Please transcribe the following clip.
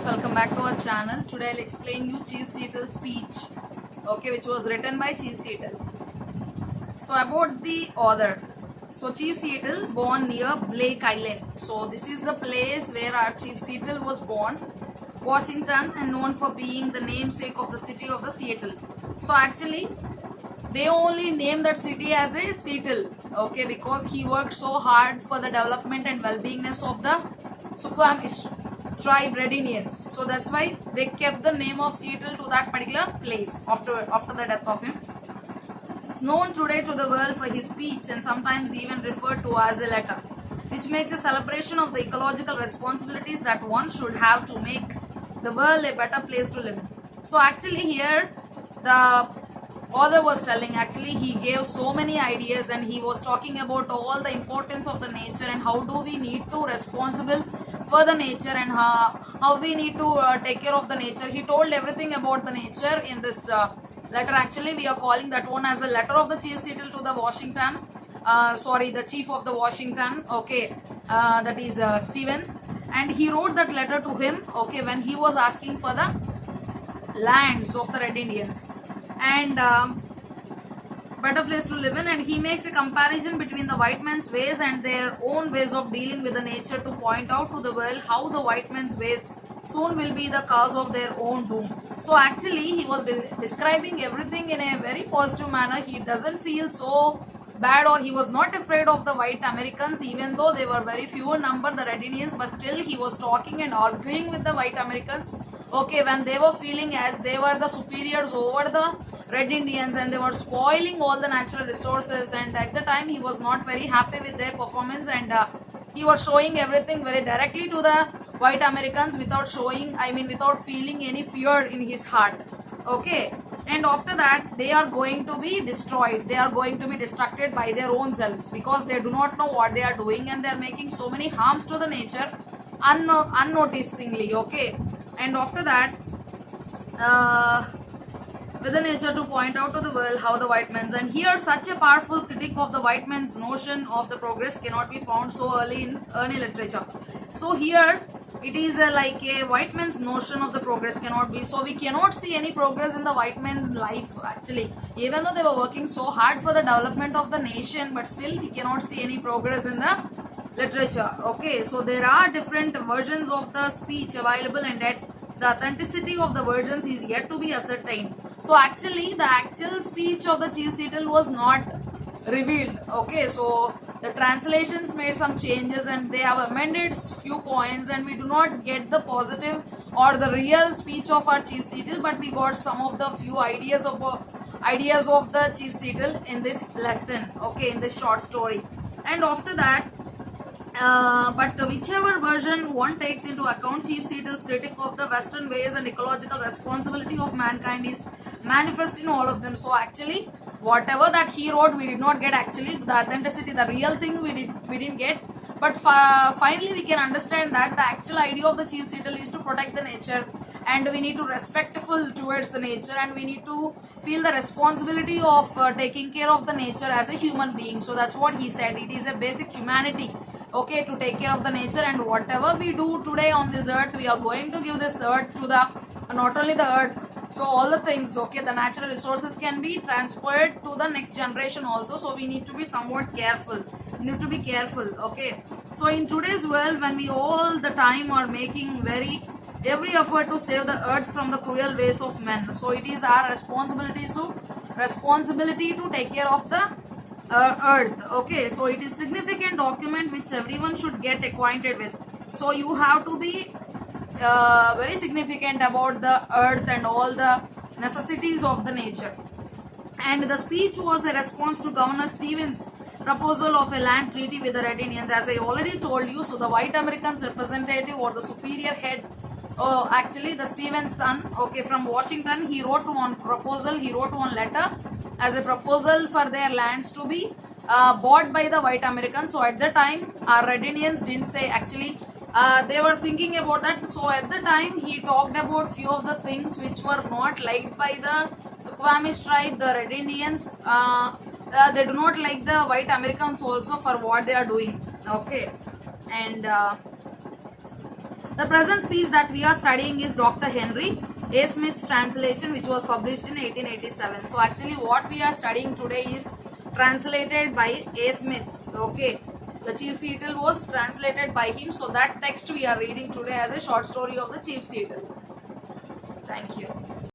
welcome back to our channel. Today I'll explain you Chief Seattle's speech, okay, which was written by Chief Seattle. So about the author. So Chief Seattle born near Blake Island. So this is the place where our Chief Seattle was born, Washington, and known for being the namesake of the city of the Seattle. So actually they only named that city as a Seattle, okay, because he worked so hard for the development and well-beingness of the Suquamish tribe Red Indians. So that's why they kept the name of Seattle to that particular place after the death of him. It's known today to the world for his speech and sometimes even referred to as a letter, which makes a celebration of the ecological responsibilities that one should have to make the world a better place to live in. So actually here the author was telling, actually he gave so many ideas and he was talking about all the importance of the nature and how do we need to responsible for the nature and how we need to take care of the nature. He told everything about the nature in this letter. Actually we are calling that one as a letter of the Chief Seattle to the Washington, the chief of the Washington, okay, that is Stephen, and he wrote that letter to him, okay, when he was asking for the lands of the Red Indians and better place to live in, and he makes a comparison between the white man's ways and their own ways of dealing with the nature to point out to the world how the white man's ways soon will be the cause of their own doom. So actually he was describing everything in a very positive manner. He doesn't feel so bad, or he was not afraid of the white Americans, even though they were very few in number, the Red Indians, but still he was talking and arguing with the white Americans, okay, when they were feeling as they were the superiors over the Red Indians and they were spoiling all the natural resources, and at the time he was not very happy with their performance, and he was showing everything very directly to the white Americans without feeling any fear in his heart, okay. And after that they are going to be destroyed, they are going to be destructed by their own selves because they do not know what they are doing and they are making so many harms to the nature unnoticingly, okay. And after that with the nature to point out to the world how the white man's, and here such a powerful critic of the white man's notion of the progress cannot be found so early in literature. So here it is like a white man's notion of the progress cannot be, so we cannot see any progress in the white man's life actually, even though they were working so hard for the development of the nation, but still we cannot see any progress in the literature, okay. So there are different versions of the speech available, and that the authenticity of the versions is yet to be ascertained. So actually the actual speech of the Chief Seattle was not revealed, okay. So the translations made some changes and they have amended few points, and we do not get the positive or the real speech of our Chief Seattle, but we got some of the few ideas of the Chief Seattle in this lesson, okay, in this short story. And after that but whichever version one takes into account, Chief Seattle's critique of the Western ways and ecological responsibility of mankind is manifest in all of them. So actually whatever that he wrote we did not get, actually the authenticity, the real thing we didn't get, but finally we can understand that the actual idea of the Chief Seattle is to protect the nature, and we need to respectful towards the nature, and we need to feel the responsibility of taking care of the nature as a human being. So that's what he said, it is a basic humanity, okay, to take care of the nature, and whatever we do today on this earth we are going to give this earth to the not only the earth, so all the things, okay, the natural resources can be transferred to the next generation also, so we need to be somewhat careful, okay. So in today's world, when we all the time are making every effort to save the earth from the cruel ways of men, so it is our responsibility to take care of the earth, okay. So it is significant document which everyone should get acquainted with, so you have to be very significant about the earth and all the necessities of the nature. And the speech was a response to Governor Stevens' proposal of a land treaty with the Red Indians, as I already told you. So the white Americans representative or the superior head, actually the Stevens' son, okay, from Washington, he wrote one letter as a proposal for their lands to be bought by the white Americans. So at the time our Red Indians didn't say, actually they were thinking about that. So at the time he talked about few of the things which were not liked by the Suquamish tribe, the Red Indians. They do not like the white Americans also for what they are doing, okay. And The present speech that we are studying is Dr. Henry A. Smith's translation, which was published in 1887. So actually what we are studying today is translated by A. Smith's. Okay. The Chief Seatle was translated by him. So that text we are reading today as a short story of the Chief Seatle. Thank you.